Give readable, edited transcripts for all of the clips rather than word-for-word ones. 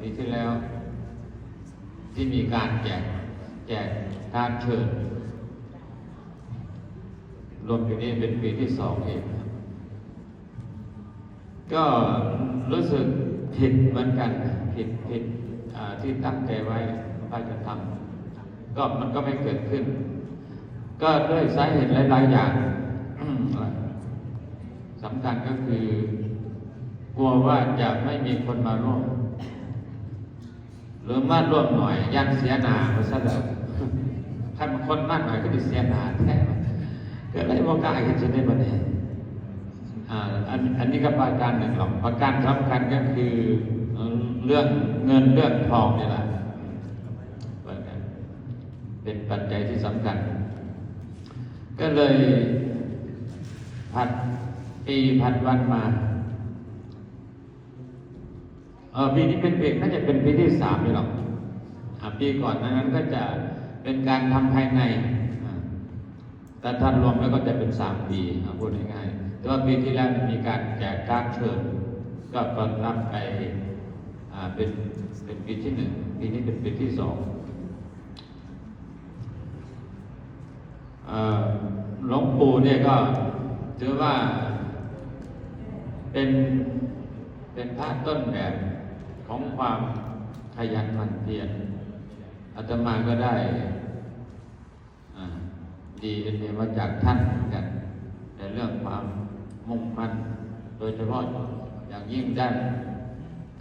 ปีที่แล้วที่มีการแจกการเชิญรวมอยู่นี้เป็นปีที่2เองก็รู้สึกผิดเหมือนกันผิดที่ตั้งใจไว้ว่าจะทำก็มันก็ไม่เกิดขึ้นก็ด้วยสาเหตุหลายๆอย่างสำคัญก็คือกลัวว่าจะไม่มีคนมาร่วมหรือมาร่วมหน่อยยันเสียหนาเพราะฉะนั้นถ้าคนมากหน่อยก็จะเสียหนาแท้เกิดอะไรโอกาสเห็นจะได้บันเองอันนี้ก็ประการหนึ่งหรอกประการสำคัญก็คือเรื่องเงินเรื่องทองนี่แหละเป็นปัจจัยที่สำคัญก็เลยผัดปีผัดวันมาปีนี้เป็นปีน่าจะเป็นปีที่3นี่หรอกปีก่อนนั้นก็จะเป็นการทำภายในแต่ท่านรวมแล้วก็จะเป็น3 ปีพูดง่ายๆแต่ว่าปีที่แล้วมีการแจกการ์ดเชิญก็ตอนรับไปเป็นปีที่1ปีนี้เป็นปีที่2หลวงปู่เนี่ยก็ถือว่าเป็นพระต้นแบบของความขยันหมั่นเพียรอาตมาก็ได้ดีเป็นมาจากท่านเหมือนกันในเรื่องความมุ่งมั่นโดยเฉพาะอย่างยิ่งด้าน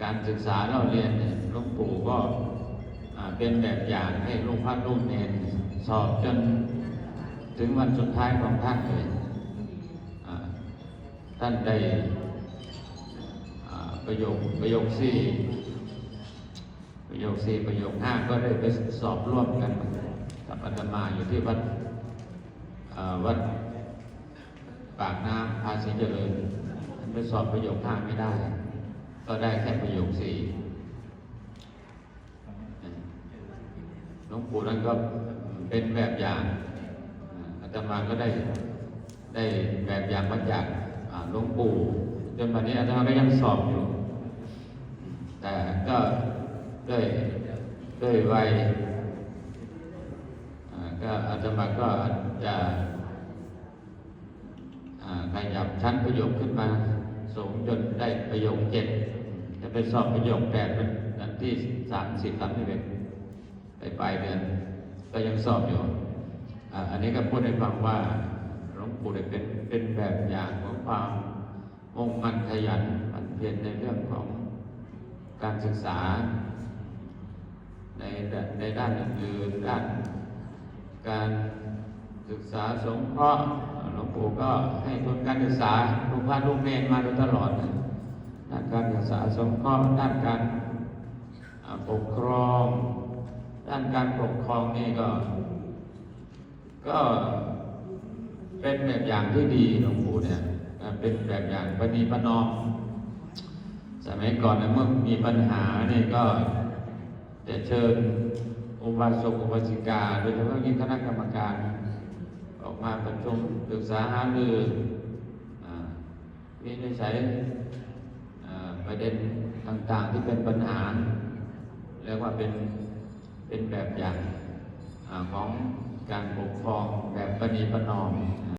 การศึกษาเราเรียนหลวงปู่ก็เป็นแบบอย่างให้ลูกพระลูกเนรสอบจนถึงวันสุดท้ายของท่านเลยท่านได้ประโยค4ประโยค5ก็ได้ไปสอบร่วมกันกับอาตมาอยู่ที่วัดปากน้ำภาษีเจริญไปสอบประโยค5ไม่ได้ก็ได้แค่ประโยค4หลวงปู่นั้นก็เป็นแบบอย่างอาตมาก็ได้แบบอย่างมาจากหลวงปู่จนวันนี้อาตมาก็ยังสอบอยู่แต่ก็ด้วยวัยก็อาตมาก็จะขยับชั้นประโยคขึ้นมาสูงจนได้ประโยค7จะไปสอบประโยค8เป็นอันที่30 31ปลายเดือนก็ยังสอบอยู่อันนี้ก็พูดให้ฟังว่าหลวงปู่เป็นแบบอย่างของความมุ่งมั่นขยันหมั่นเพียรในเรื่องของการศึกษาในด้านอื่นๆด้านการศึกษาสงเคราะห์หลวงปู่ก็ให้ทุนการศึกษาลูกพระลูกเนรมาโดยตลอดด้านการศึกษาสงเคราะห์ด้านการปกครองด้านการปกครองนี่ก็เป็นแบบอย่างที่ดีหลวงปู่เนี่ยเป็นแบบอย่างประนีประนอมสมัยก่อนเมื่อมีปัญหาเนี่ยก็จะเชิญอุบาสกอุบาสิกาโดยเฉพาะยิ่งคณะกรรมการออกมาประชุมปรึกษาหารือวินิจฉัยประเด็นต่างๆที่เป็นปัญหาเรียกว่าเป็นแบบอย่างของการปกครองแบบประนีประนอม